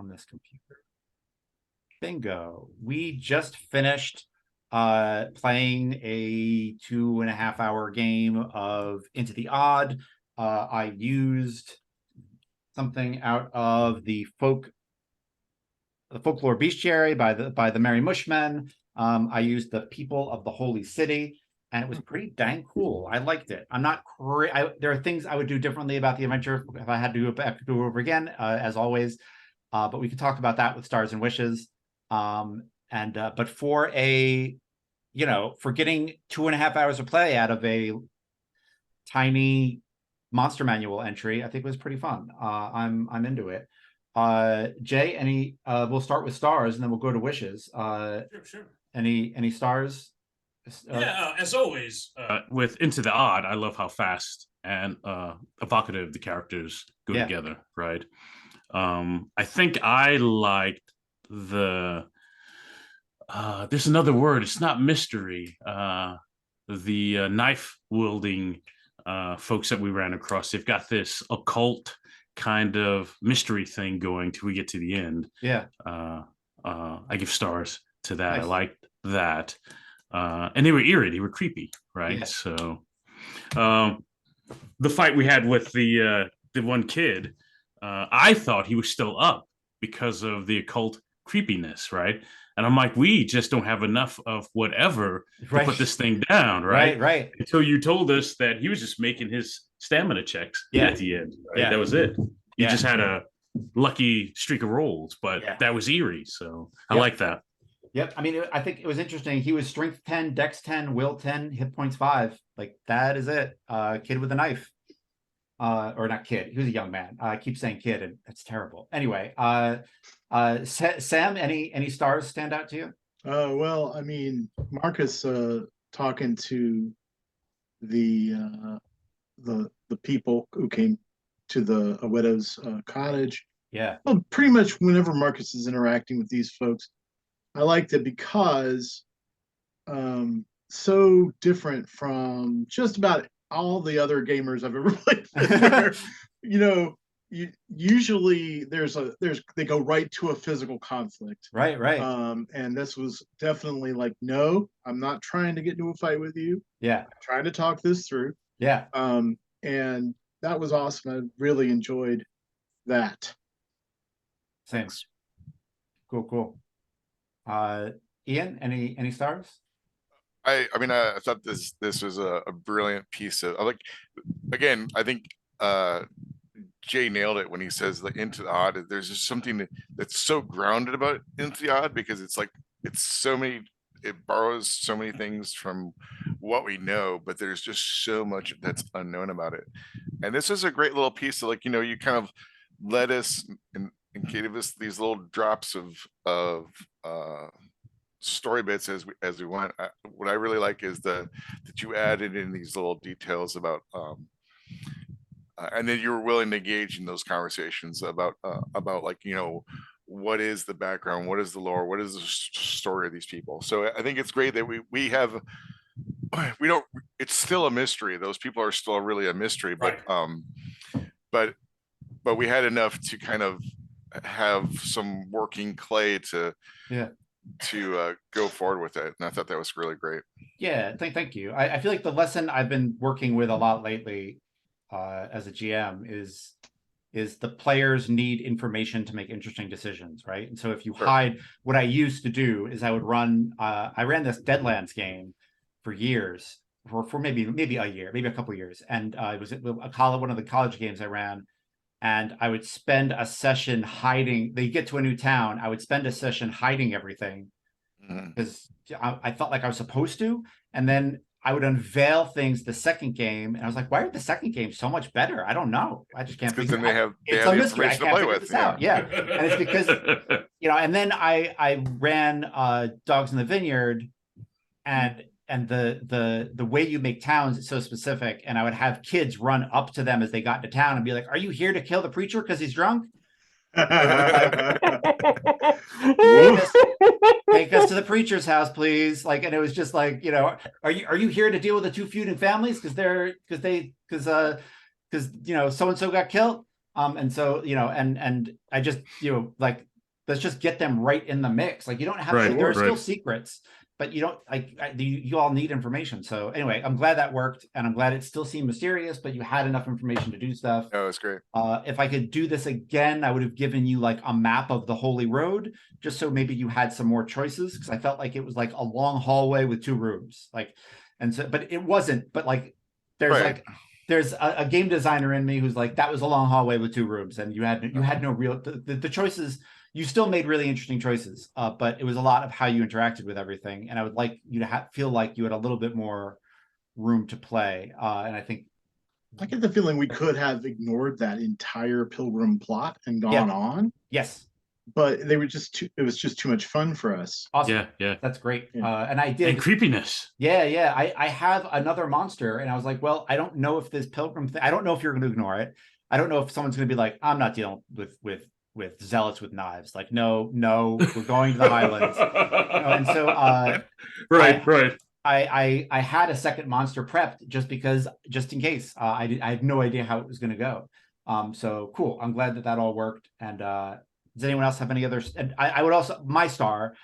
on this computer. Bingo. We just finished playing a 2.5 hour game of Into the Odd. I used something out of the Folklore Bestiary by the Merry Mushman. I used the People of the Holy City, and it was pretty dang cool. I liked it. I'm not there are things I would do differently about the adventure if I had to do it over again, as always. But we could talk about that with Stars and Wishes. But for for getting 2.5 hours of play out of a tiny monster manual entry, I think it was pretty fun. I'm into it. Jay, we'll start with Stars and then we'll go to Wishes. Sure. Any stars? As always, with Into the Odd, I love how fast and evocative the characters go together, right? I think I liked the there's another word, it's not mystery, the knife wielding folks that we ran across. They've got this occult kind of mystery thing going till we get to the end. I give stars to that. Nice. I liked that. And they were eerie, they were creepy, right? So the fight we had with the one kid, I thought he was still up because of the occult creepiness, right? And I'm like, we just don't have enough of whatever to put this thing down, right? Right. Until you told us that he was just making his stamina checks at the end. Right? That was it. He just had a lucky streak of rolls, but that was eerie. So I like that. Yep. I mean, I think it was interesting. He was strength 10, dex 10, will 10, hit points 5. Like, that is it. Kid with a knife. Or not kid. He was a young man. I keep saying kid, and that's terrible. Anyway, Sam, any stars stand out to you? Well, I mean, Marcus talking to the people who came to the widow's cottage. Yeah. Well, pretty much whenever Marcus is interacting with these folks, I liked it because so different from just about all the other gamers I've ever played with, where, usually they go right to a physical conflict. Right. And this was definitely like, no, I'm not trying to get into a fight with you. Yeah. I'm trying to talk this through. Yeah. And that was awesome. I really enjoyed that. Thanks. Cool. Ian, any stars? I mean, I thought this was a brilliant piece of, like, again, I think Jay nailed it when he says like Into the Odd. There's just something that's so grounded about Into the Odd, because it's like, it borrows so many things from what we know, but there's just so much that's unknown about it. And this is a great little piece of, like, you kind of led us and gave us these little drops of story bits as we went. What I really like is that you added in these little details about and then you were willing to engage in those conversations about like, what is the background, what is the lore, what is the story of these people. So I think it's great that we don't, it's still a mystery. Those people are still really a mystery, but but we had enough to kind of have some working clay to go forward with it, and I thought that was really great. Yeah, thank you. I feel like the lesson I've been working with a lot lately as a GM is the players need information to make interesting decisions, right? And so if you hide, what I used to do is I would run, I ran this Deadlands game for years, for maybe a year, maybe a couple of years, and it was one of the college games I ran. And I would spend a session hiding. They get to a new town. I would spend a session hiding everything because I felt like I was supposed to. And then I would unveil things the second game. And I was like, why are the second game so much better? I don't know. I just can't figure it out. It's a mystery. I can't figure this out. Yeah. And it's because, and then I ran Dogs in the Vineyard, and the way you make towns is so specific. And I would have kids run up to them as they got into town and be like, are you here to kill the preacher because he's drunk? Take us to the preacher's house, please. Like, and it was just like, are you here to deal with the two feuding families because so and so got killed? And so, and I just, like, let's just get them right in the mix. Like, you don't have, Right, there are still right. secrets, but you don't, like, you all need information. So anyway, I'm glad that worked, and I'm glad it still seemed mysterious, but you had enough information to do stuff. Oh, it's great. If I could do this again, I would have given you like a map of the Holy Road, just so maybe you had some more choices, because I felt like it was like a long hallway with 2 rooms. Like, and so, but it wasn't, but like, there's Right. like, there's a game designer in me who's like, that was a long hallway with 2 rooms, and you had no real, the choices, you still made really interesting choices, but it was a lot of how you interacted with everything. And I would like you to feel like you had a little bit more room to play. And I think, I get the feeling we could have ignored that entire Pilgrim plot and gone Yeah. on, yes, but they were just too, it was just too much fun for us. awesome. Yeah, yeah. That's great. Yeah. And I did. And creepiness. Yeah. I have another monster, and I was like, well, I don't know if this pilgrim thing, I don't know if you're going to ignore it. I don't know if someone's going to be like, I'm not dealing with zealots with knives. Like, no, we're going to the Highlands. And so, right. I had a second monster prepped just in case. I had no idea how it was going to go. So cool. I'm glad that all worked. And does anyone else have any others? And I would also, my star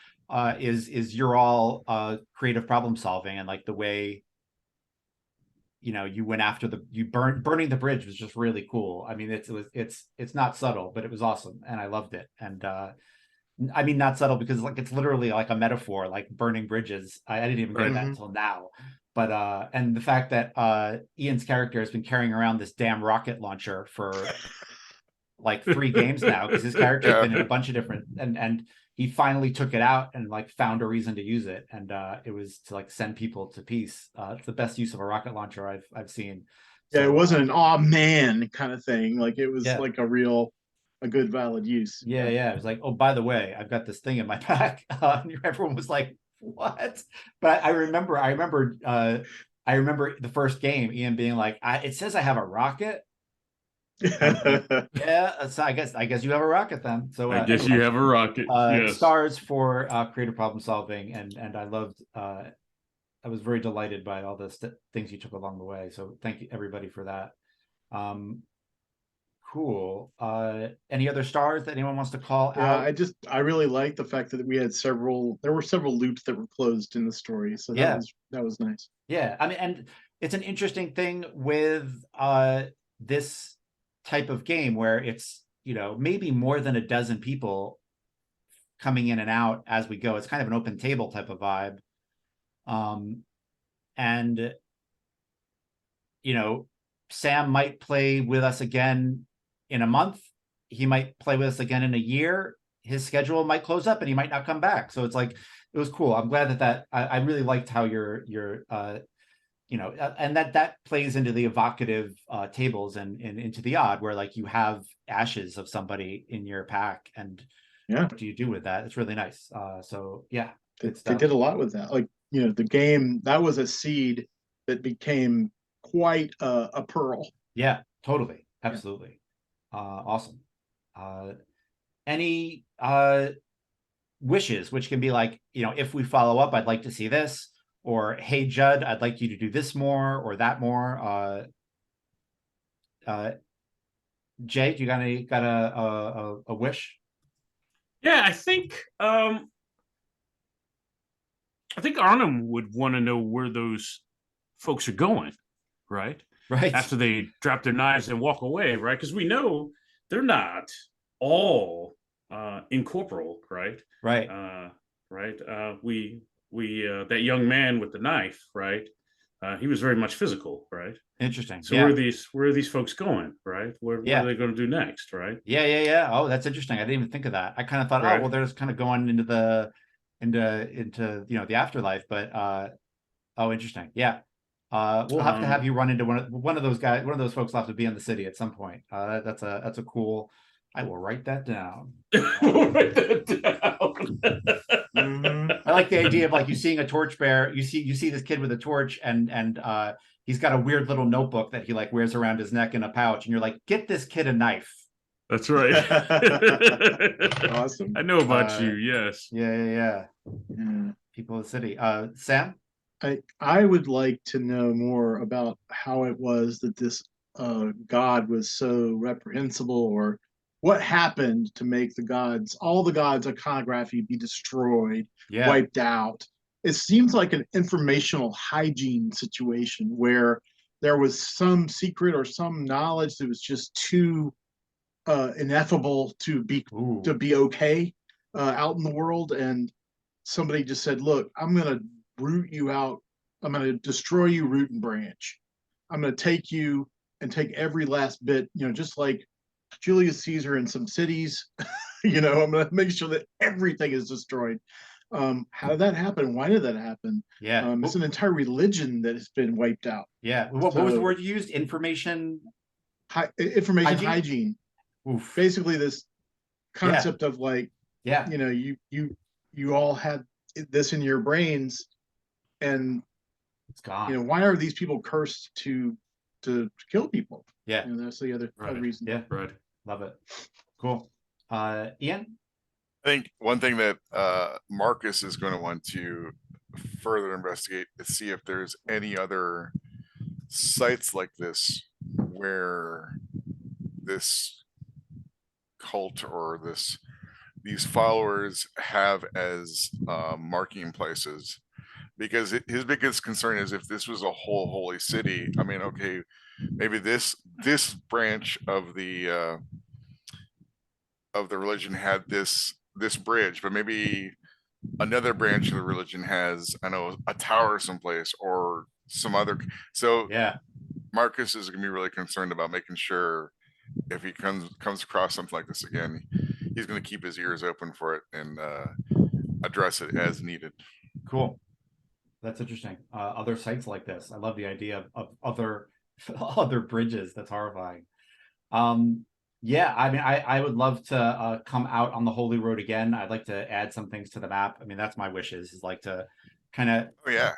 is you're all creative problem solving, and like the way you went after burning the bridge was just really cool. I mean, it's not subtle, but it was awesome, and I loved it. And I mean, not subtle, because like it's literally like a metaphor, like burning bridges. I didn't even get Right. that until now. But and the fact that Ian's character has been carrying around this damn rocket launcher for like 3 games now, because his character's Yeah. been in a bunch of different, and he finally took it out and like found a reason to use it, and it was to like send people to peace. It's the best use of a rocket launcher I've seen. Yeah, So, it wasn't an "aw man" kind of thing. Like it was Yeah. like a good valid use. Yeah. It was like, oh, by the way, I've got this thing in my pack. And everyone was like, what? But I remember the first game, Ian being like, it says I have a rocket. Yeah, so I guess you have a rocket then. So I guess anyway, you have a rocket. Yes. stars for creative problem solving, and I loved. I was very delighted by all the things you took along the way. So thank you everybody for that. Cool. Any other stars that anyone wants to call Yeah, out? I really like the fact that we had there were several loops that were closed in the story. So Yeah. that was nice. Yeah, I mean, and it's an interesting thing with this type of game, where it's maybe more than a dozen people coming in and out as we go. It's kind of an open table type of vibe. And Sam might play with us again in a month. He might play with us again in a year. His schedule might close up and he might not come back. So it's like, it was cool. I'm glad that I really liked how you're and that plays into the evocative tables and into the odd, where like you have ashes of somebody in your pack, and what do you do with that? It's really nice. So yeah, they did a lot with that. Like the game, that was a seed that became quite a pearl. Yeah, totally, absolutely. Awesome. Any wishes, which can be like, if we follow up, I'd like to see this, or hey Judd, I'd like you to do this more or that more. Jay, do you got a wish? Yeah, I think Arnhem would want to know where those folks are going, right? Right. After they drop their knives and walk away, right? Because we know they're not all incorporeal, right? Right. We that young man with the knife, right? He was very much physical, right? Interesting. So where are these folks going, right? What are they going to do next, right? Yeah. Oh, that's interesting. I didn't even think of that. I kind of thought, oh, well, they're just kind of going into the the afterlife, but oh, interesting. Yeah. We'll have to have you run into one of those guys. One of those folks will have to be in the city at some point. That's a cool. I will write that down. Write that down. I like the idea of like you seeing a torchbearer. You see this kid with a torch, and he's got a weird little notebook that he like wears around his neck in a pouch, and you're like, get this kid a knife. That's right. Awesome. I know about you. Yes. Yeah. People of the city. Sam? I would like to know more about how it was that this god was so reprehensible, or what happened to make all the gods' iconography be destroyed, Yeah. wiped out. It seems like an informational hygiene situation where there was some secret or some knowledge that was just too ineffable to be Ooh. okay out in the world, and somebody just said, "Look, I'm going to root you out. I'm going to destroy you root and branch. I'm going to take you and take every last bit, just like Julius Caesar in some cities. I'm going to make sure that everything is destroyed." How did that happen? Why did that happen? Yeah. It's an entire religion that has been wiped out. Yeah. What was the So- word you used? Information. Information Hygiene? hygiene. Oof. Basically, this concept of like, Yeah. you all had this in your brains, and It's gone. why are these people cursed to kill people? Yeah. That's the other Right. reason. Right. Love it. Cool. Ian? I think one thing that Marcus is going to want to further investigate is see if there's any other sites like this where this cult or these followers have as marking places, because his biggest concern is if this was a whole holy city. I mean, okay, maybe this branch of the religion had this bridge, but maybe another branch of the religion has, I know, a tower someplace or some other. So Yeah. Marcus is going to be really concerned about making sure if he comes across something like this again, he's going to keep his ears open for it and address it as needed. Cool. That's interesting. Other sites like this. I love the idea of other other bridges. That's horrifying. Yeah, I mean, I would love to come out on the Holy Road again. I'd like to add some things to the map. I mean, that's my wishes, is like to kind of, Oh yeah,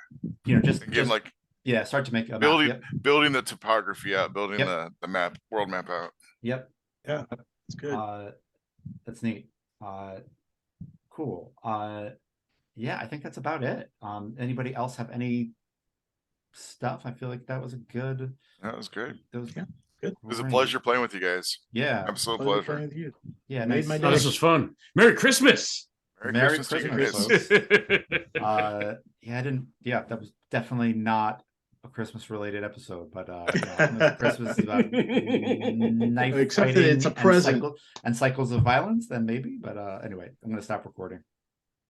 just again, like yeah, start to make a building map. building the topography out, building Yep. the map, world map out. Yep. Yeah, it's good. That's neat. Cool. Yeah, I think that's about it. Anybody else have any stuff? I feel like that was a good. That was good. That was Yeah, good. It was a great. pleasure playing with you guys. Yeah. Absolute Pleasure pleasure. playing with you. Yeah. Made Nice. my Oh, this was fun. Merry Christmas. Merry to you Christmas, guys. Yeah, I didn't. Yeah, that was definitely not a Christmas related episode, but yeah, Christmas is about knife Except that fighting it's a and present. cycles of violence. Then maybe, but anyway, I'm gonna stop recording.